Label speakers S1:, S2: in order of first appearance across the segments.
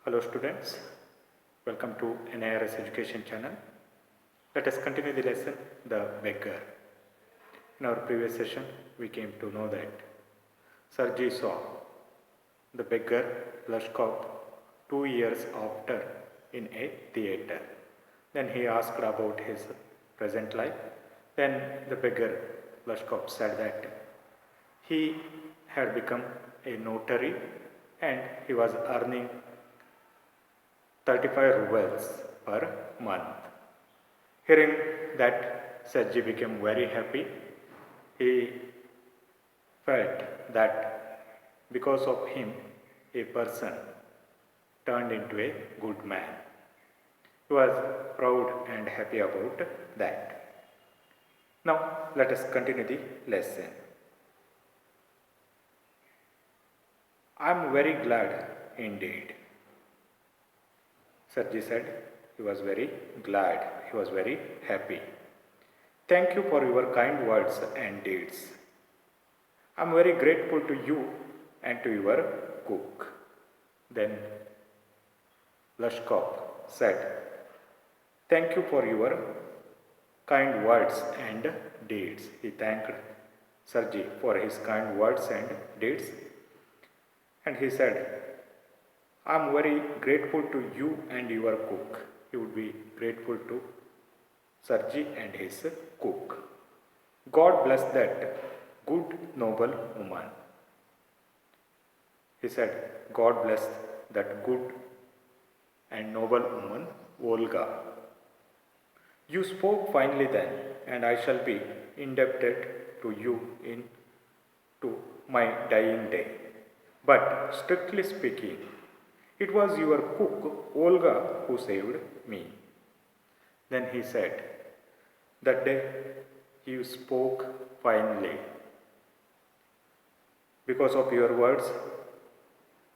S1: Hello students, welcome to NIRS Education channel. Let us continue the lesson, The Beggar. In our previous session, we came to know that Sergei saw the beggar Lushkov 2 years after in a theater. Then he asked about his present life. Then the beggar Lushkov said that he had become a notary and he was earning 35 rubles per month. Hearing that, Sergei became very happy. He felt that because of him, a person turned into a good man. He was proud and happy about that. Now, let us continue the lesson. I am very glad indeed. Sergei said he was very glad, he was very happy. Thank you for your kind words and deeds. I am very grateful to you and to your cook. Then Lushkov said, thank you for your kind words and deeds. He thanked Sergei for his kind words and deeds. And he said, I am very grateful to you and your cook. He would be grateful to Sergei and his cook. God bless that good, noble woman. He said, God bless that good and noble woman, Olga. You spoke finely then, and I shall be indebted to you to my dying day. But strictly speaking, it was your cook, Olga, who saved me. Then he said, that day you spoke finely. Because of your words,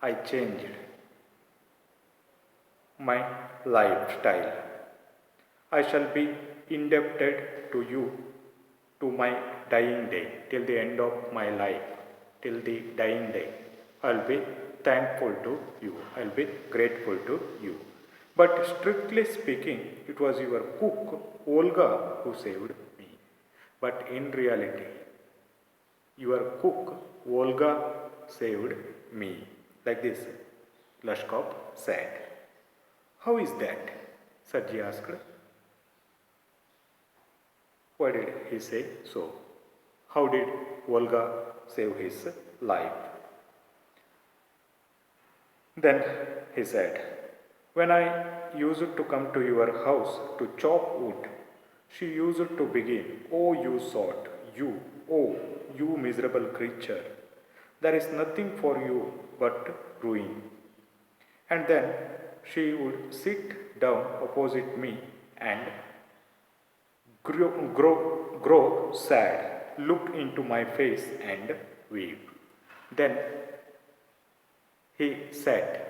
S1: I changed my lifestyle. I shall be indebted to you to my dying day, till the end of my life, till the dying day. I'll be thankful to you. I'll be grateful to you. But strictly speaking, it was your cook, Olga, who saved me. But in reality, your cook, Olga, saved me. Like this, Lushkov said. How is that? Sergei asked. Why did he say so? How did Olga save his life? Then he said, when I used to come to your house to chop wood, she used to begin, oh you sot, you, oh you miserable creature, there is nothing for you but ruin. And then she would sit down opposite me and grow sad, look into my face and weep. Then he said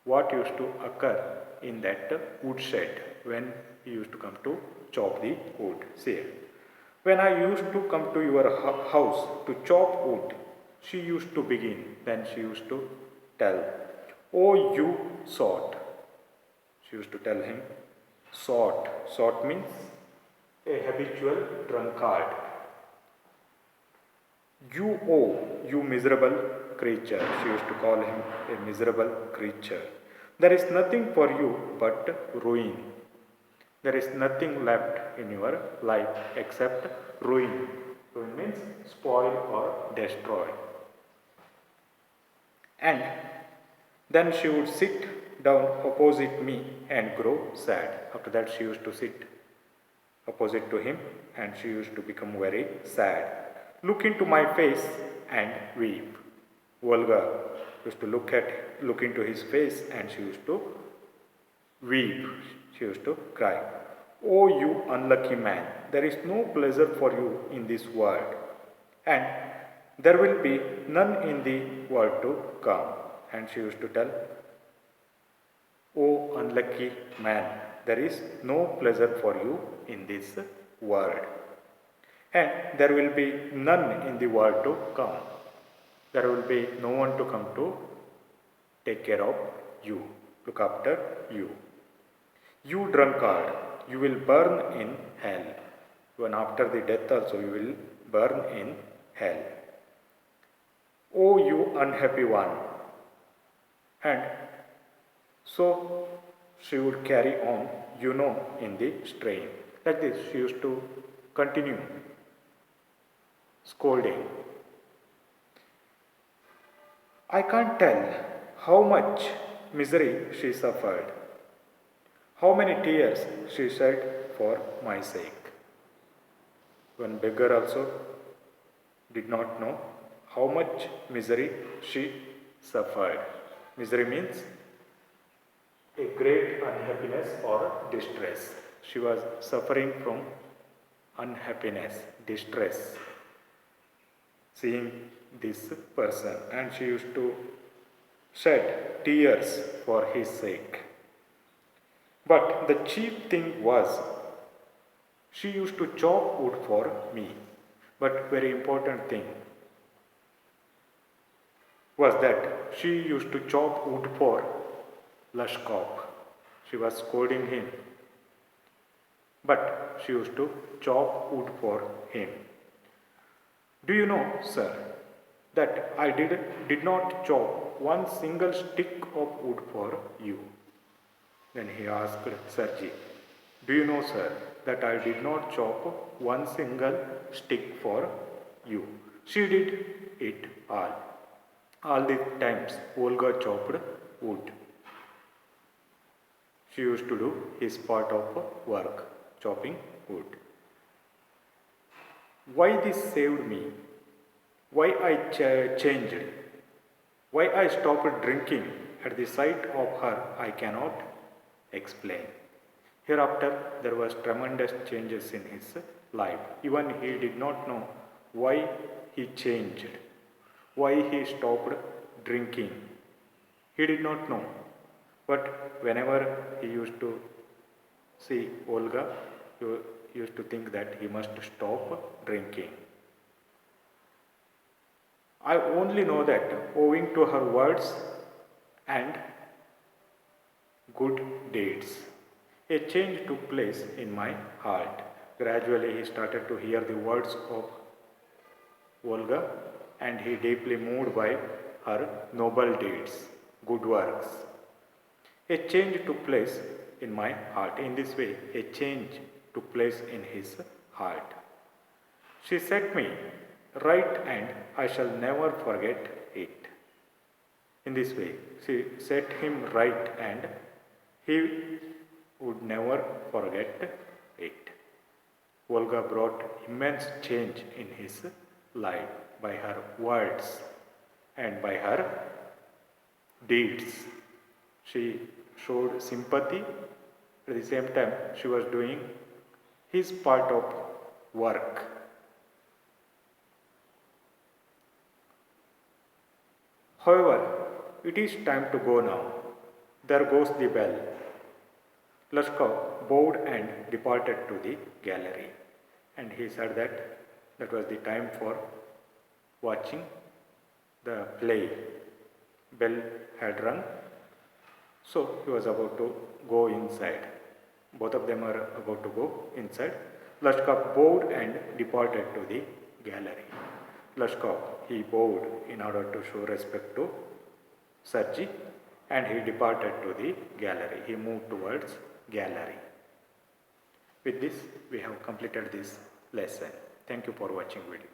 S1: what used to occur in that woodshed when he used to come to chop the wood. See, when I used to come to your house to chop wood, she used to begin, then she used to tell, oh you sot. She used to tell him, sot. Sot means a habitual drunkard. You, oh, you miserable creature. She used to call him a miserable creature. There is nothing for you but ruin. There is nothing left in your life except ruin. Ruin means spoil or destroy. And then she would sit down opposite me and grow sad. After that she used to sit opposite to him and she used to become very sad. Look into my face and weep. Olga used to look into his face and she used to weep. She used to cry. Oh you unlucky man, there is no pleasure for you in this world, and there will be none in the world to come. And she used to tell, oh unlucky man, there is no pleasure for you in this world, and there will be none in the world to come. There will be no one to come to take care of you. Look after you. You drunkard, you will burn in hell. Even after the death also you will burn in hell. Oh, you unhappy one. And so she would carry on, in the strain. Like this, she used to continue scolding. I can't tell how much misery she suffered, how many tears she shed for my sake. One beggar also did not know how much misery she suffered. Misery means a great unhappiness or distress. She was suffering from unhappiness, distress, seeing this person, and she used to shed tears for his sake. But the chief thing was she used to chop wood for me. But very important thing was that she used to chop wood for Lashkov. She was scolding him, but she used to chop wood for him. Do you know, sir, that I did not chop one single stick of wood for you? Then he asked Sarji, do you know, sir, that I did not chop one single stick for you? She did it all. All the times Olga chopped wood. She used to do his part of work, chopping wood. Why this saved me? Why I changed? Why I stopped drinking at the sight of her I cannot explain. Hereafter there was tremendous changes in his life. Even he did not know why he changed, why he stopped drinking. He did not know. But whenever he used to see Olga, he used to think that he must stop drinking. I only know that owing to her words and good deeds, a change took place in my heart. Gradually he started to hear the words of Olga, and he deeply moved by her noble deeds, good works. A change took place in my heart. In this way, a change took place in his heart. She set me right, and I shall never forget it. In this way, she set him right, and he would never forget it. Olga brought immense change in his life by her words and by her deeds. She showed sympathy. At the same time, she was doing his part of work. However, it is time to go now. There goes the bell. Lashkov bowed and departed to the gallery. And he said that was the time for watching the play. Bell had rung. So he was about to go inside. Both of them are about to go inside. Lashkov bowed and departed to the gallery. Lashkov, he bowed in order to show respect to Sarji, and he departed to the gallery. He moved towards gallery. With this, we have completed this lesson. Thank you for watching video.